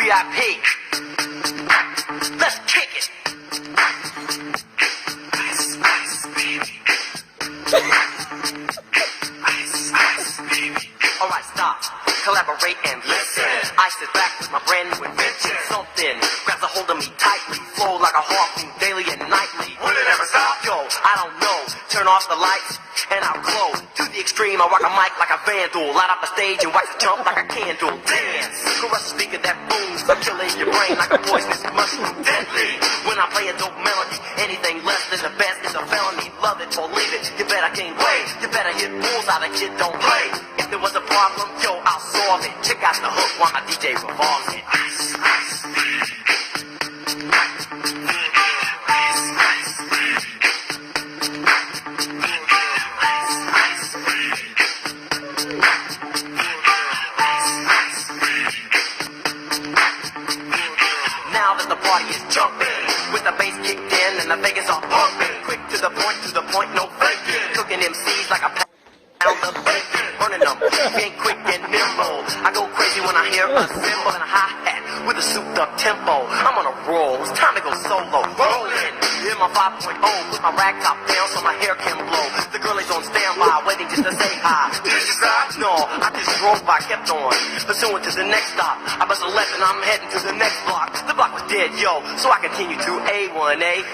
VIP. Let's kick it. Ice, ice, baby. Ice, ice, baby. Alright, stop. Collaborate and listen. Ice is back with my brand new invention. Something grabs a hold of me tightly. Flow like a harpoon daily and nightly. Will it ever stop? Yo, I don't know. Turn off the lights and I'll glow. To the extreme, I rock a mic like a vandal. Light up the stage and wax a chump like a candle. Dance. Caress a speaker that booms. I'm killing your brain like a poisonous mushroom. Deadly. When I play a dope melody, anything less than the best is a felony. Love it or leave it. You better gain weight. You better hit bulls out of kid, don't play. If there was a problem, yo, I'll solve it. Check out the hook while my DJ revolves it. Ice, ice, now that the party is jumping, with the bass kicked in and the Vegas are pumping. Quick to the point, no faking. Cooking MCs like a pound of bacon. Burning them, being quick and nimble. I go crazy when I hear a cymbal and a hi-hat with a souped up tempo. I'm on a roll, it's time to go solo. Rolling, in my 5.0, put my rag top down so my hair can blow. The girl is on standby, waiting just to say hi. Did you stop? No, I just drove by, kept on. Pursuing to the next stop. I bust a left and I'm heading to the next block. The block was dead, yo, so I continued to A1A.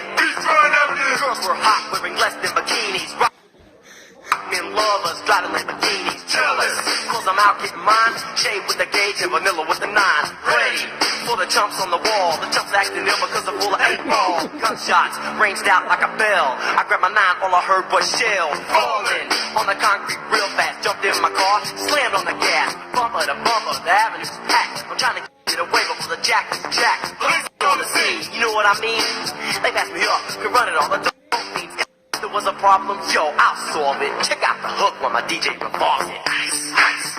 Girls were hot, wearing less than bikinis. Men lovers, driving Lamborghinis, jealous. Cause I'm out getting mine. Shade with the gauge and vanilla with the 9. Ready for the chumps on the wall. The chumps acting ill because I'm full of 8-ball. Gunshots ranged out like a bell. I grabbed my 9, all I heard was shells falling on the concrete real fast. Jumped in my car, slammed on the gas. Bumper to bumper, the avenue's packed. I'm trying to get away before the jack is jacked. Police on the scene, you know what I mean? They passed me up, could run it all. The there was a problem, yo, I'll solve it. Check out the hook while my DJ revolves it. Ice, ice,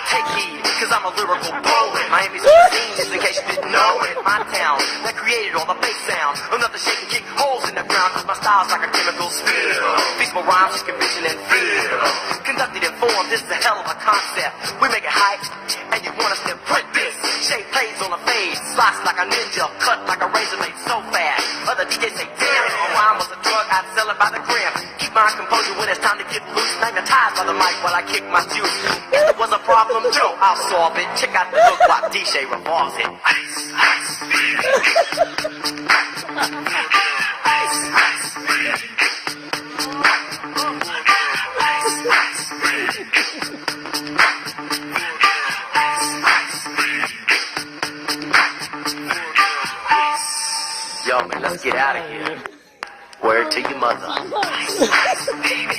take heed, cause I'm a lyrical poet. Miami's a genius, in case you didn't know it. My town, that created all the bass sound. Enough to shake and kick holes in the ground, cause my style's like a chemical spill. Peaceful rhymes, just conviction and feel. Conducted in form, this is a hell of a concept. We make it hype, and you want us to print this. Shape plays on a fade, slice like a ninja, cut like a razor blade so fast. Other DJs say, damn, if a rhyme was a drug, I'd sell it by the gram. Keep my composure when it's time to get loose. Magnetized by the mic while I kick my juice. If there was a problem, Joe, I'll solve it. Check out the hook while DJ revolves it. Ice, ice, ice, ice, Yo, man, let's get out of here. Word to your mother. Ice, ice, baby.